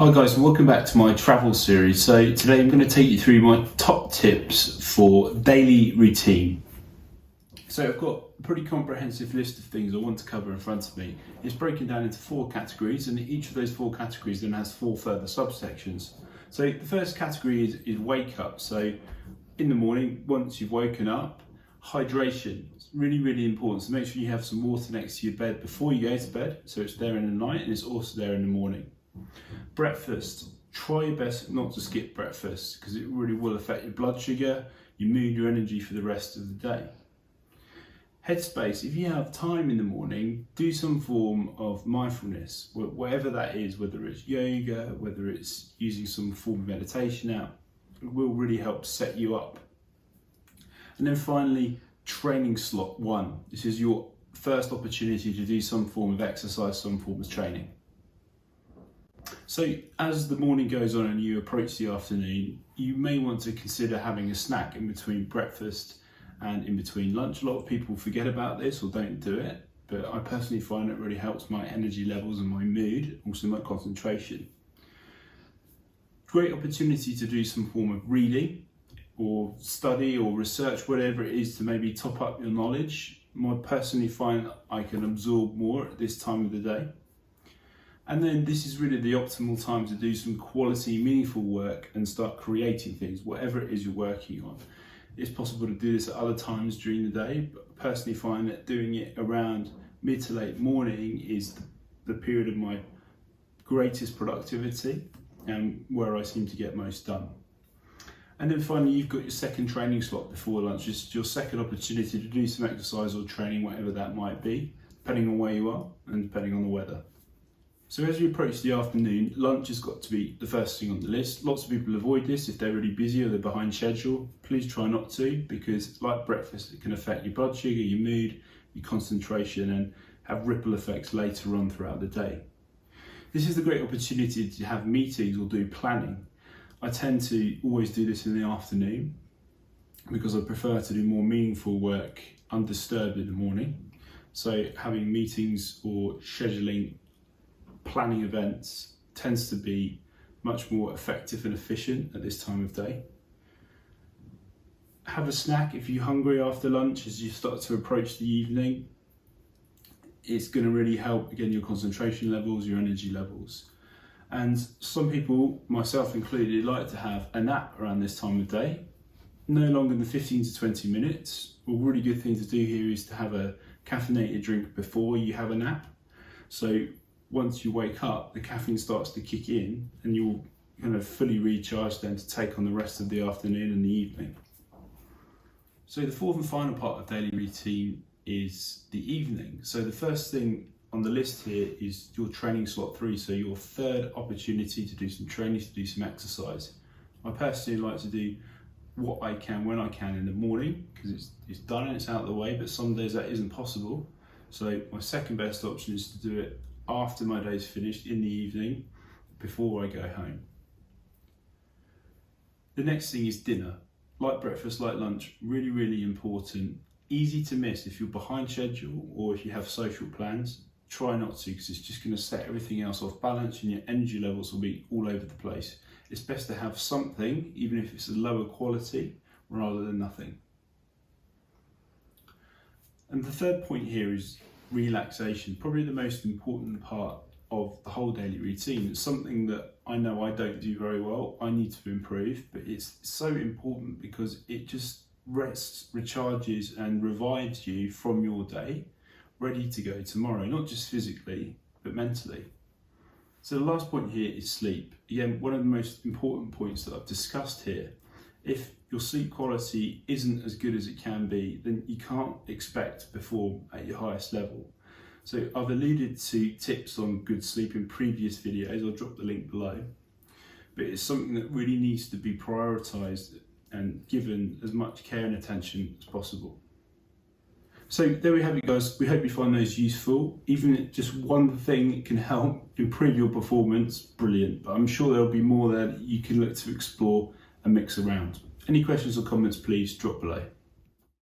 Hi guys, and welcome back to my travel series. So today I'm going to take you through my top tips for daily routine. So I've got a pretty comprehensive list of things I want to cover in front of me. It's broken down into 4 categories, and each of those 4 categories then has 4 further subsections. So the first category is wake up. So in the morning, once you've woken up, hydration. It's really important. So make sure you have some water next to your bed before you go to bed, so it's there in the night and it's also there in the morning. Breakfast. Try your best not to skip breakfast because it really will affect your blood sugar, your mood, your energy for the rest of the day. Headspace. If you have time in the morning, do some form of mindfulness, whatever that is, whether it's yoga, whether it's using some form of meditation app. It will really help set you up. And then finally, training slot 1. This is your first opportunity to do some form of exercise, some form of training. So as the morning goes on and you approach the afternoon, you may want to consider having a snack in between breakfast and in between lunch. A lot of people forget about this or don't do it, but I personally find it really helps my energy levels and my mood, also my concentration. Great opportunity to do some form of reading or study or research, whatever it is, to maybe top up your knowledge. I personally find I can absorb more at this time of the day. And then this is really the optimal time to do some quality, meaningful work and start creating things, whatever it is you're working on. It's possible to do this at other times during the day, but I personally find that doing it around mid to late morning is the period of my greatest productivity and where I seem to get most done. And then finally, you've got your second training slot before lunch. It's your second opportunity to do some exercise or training, whatever that might be, depending on where you are and depending on the weather. So as we approach the afternoon, lunch has got to be the first thing on the list. Lots of people avoid this if they're really busy or they're behind schedule. Please try not to, because like breakfast, it can affect your blood sugar, your mood, your concentration, and have ripple effects later on throughout the day. This is a great opportunity to have meetings or do planning. I tend to always do this in the afternoon because I prefer to do more meaningful work undisturbed in the morning. So having meetings or scheduling planning events tends to be much more effective and efficient at this time of day. Have a snack if you're hungry after lunch as you start to approach the evening. It's going to really help, again, your concentration levels, your energy levels. And some people, myself included, like to have a nap around this time of day, no longer than 15 to 20 minutes. A really good thing to do here is to have a caffeinated drink before you have a nap. So once you wake up, the caffeine starts to kick in and you'll kind of fully recharge then to take on the rest of the afternoon and the evening. So the fourth and final part of daily routine is the evening. So the first thing on the list here is your training slot 3, so your third opportunity to do some training, to do some exercise. I personally like to do what I can when I can in the morning because it's done and it's out of the way, but some days that isn't possible. So my second best option is to do it after my day's finished in the evening before I go home. The next thing is dinner. Like breakfast, like lunch, really important. Easy to miss if you're behind schedule or if you have social plans. Try not to, because it's just going to set everything else off balance and your energy levels will be all over the place. It's best to have something, even if it's a lower quality, rather than nothing. And the third point here is relaxation, probably the most important part of the whole daily routine. It's something that I know I don't do very well. I need to improve, but it's so important because it just rests, recharges and revives you from your day, ready to go tomorrow, not just physically, but mentally. So the last point here is sleep. Again, one of the most important points that I've discussed here. If your sleep quality isn't as good as it can be, then you can't expect to perform at your highest level. So I've alluded to tips on good sleep in previous videos. I'll drop the link below. But it's something that really needs to be prioritised and given as much care and attention as possible. So there we have it, guys. We hope you find those useful. Even if just one thing can help improve your performance, brilliant. But I'm sure there'll be more that you can look to explore and mix around. Any questions or comments, please drop below.